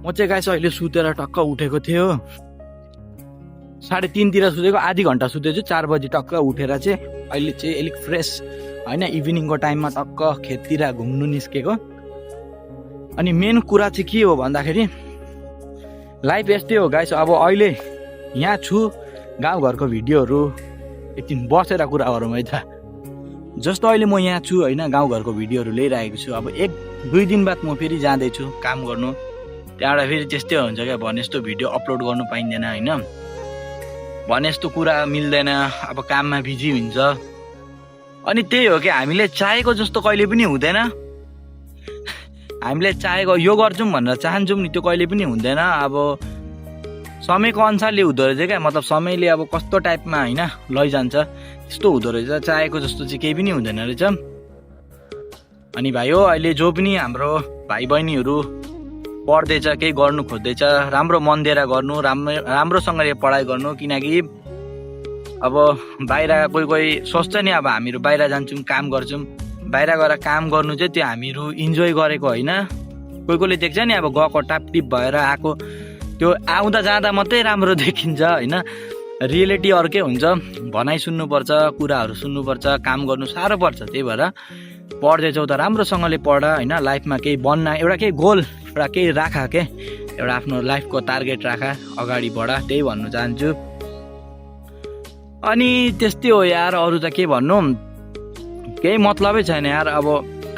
म चाहिँ गाइस अहिले सुतेर टक्क उठेको थियो हो 3:30 सुतेको आधी घन्टा सुतेछु 4 बजी टक्क उठेर चाहिँ अहिले चाहिँ अलिक फ्रेस हैन इभिनिङको टाइममा टक्क खेततिर घुम्नु निस्केको अनि मेन कुरा चाहिँ के हो भन्दाखेरि लाइफ यस्तै हो गाइस अब अहिले यहाँ छु गाउँघरको भिडियोहरू एकदिन बसेर कुरा गरौँ है त जस्तो अहिले म यहाँ छु हैन गाउँघरको भिडियोहरू ल्याइरहेको छु अब 1-2 दिन बाद म फेरि जाँदैछु काम गर्नु त्यहाँबाट फेरि त्यस्तै हुन्छ क्या भने जस्तो भिडियो अपलोड गर्नु पाइँदैन हैन भने जस्तो कुरा मिल्दैन अब काममा बिजी हुन्छ अनि त्यही हो कि हामीले चाहेको जस्तो कहिले पनि हुँदैन हामीले चाहेको यो गर्छौँ भनेर चाहन्छौँ नि त्यो कहिले पनि हुँदैन अब समयको अनुसारले हुँदो रहेछ क्या मतलब समयले अब कस्तो टाइपमा हैन लैजान्छ त्यस्तो हुँदो रहेछ चाहेको जस्तो चाहिँ केही पनि हुँदैन रहेछ अनि भाइ हो अहिले जो पनि हाम्रो भाइ बहिनीहरू पढ्दैछ केही गर्नु खोज्दैछ राम्रो मन दिएर गर्नु राम्रोसँगले पढाइ गर्नु किनकि अब बाहिर कोही कोही सोच्छ नि अब हामीहरू बाहिर जान्छौँ काम गर्छौँ बाहिर गएर काम गर्नु चाहिँ त्यो हामीहरू इन्जोय गरेको होइन कोही कोहीले देख्छ नि अब गएको टापटिप भएर आएको त्यो आउँदा जाँदा मात्रै राम्रो देखिन्छ हैन रियलिटी अर्कै हुन्छ भनाइ सुन्नुपर्छ कुराहरू सुन्नुपर्छ काम गर्नु साह्रो पर्छ त्यही भएर पढ्दैछौ त राम्रोसँगले पढ हैन लाइफमा केही बन्न एउटा केही गोल एउटा केही राख के एउटा आफ्नो लाइफको टार्गेट राख अगाडि बढ त्यही भन्नु चाहन्छु अनि त्यस्तै हो यार अरू त के भन्नु केही मतलबै छैन यार अब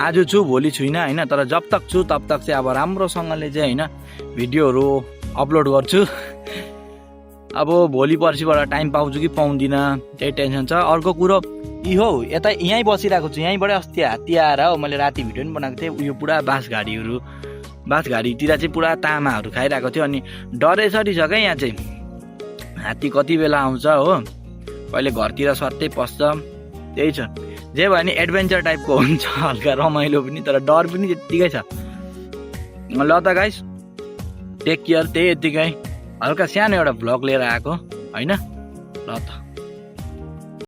आज छु भोलि छुइनँ हैन तर जब तक छु तब तक चाहिँ अब राम्रोसँगले चाहिँ हैन भिडियोहरू अपलोड गर्छु अब भोलि पर्सिबाट टाइम पाउँछु कि पाउँदिनँ त्यही टेन्सन छ अर्को कुरो हो यता यहीँ बसिरहेको छु यहीँबाट अस्ति हात्ती आएर हो मैले राति भिडियो पनि बनाएको थिएँ उयो पुरा बाँसघारीतिर चाहिँ पुरा तामाहरू खाइरहेको थियो अनि डरै सरिसक्यो यहाँ चाहिँ हात्ती कति बेला आउँछ हो कहिले घरतिर सत्तै पस्छ त्यही छ जे भयो नि एडभेन्चर टाइपको हुन्छ हल्का रमाइलो पनि तर डर पनि त्यत्तिकै छ ल त गाइस टेक केयर त्यही यत्तिकै हल्का सानो एउटा भ्लग लिएर आएको हैन ल त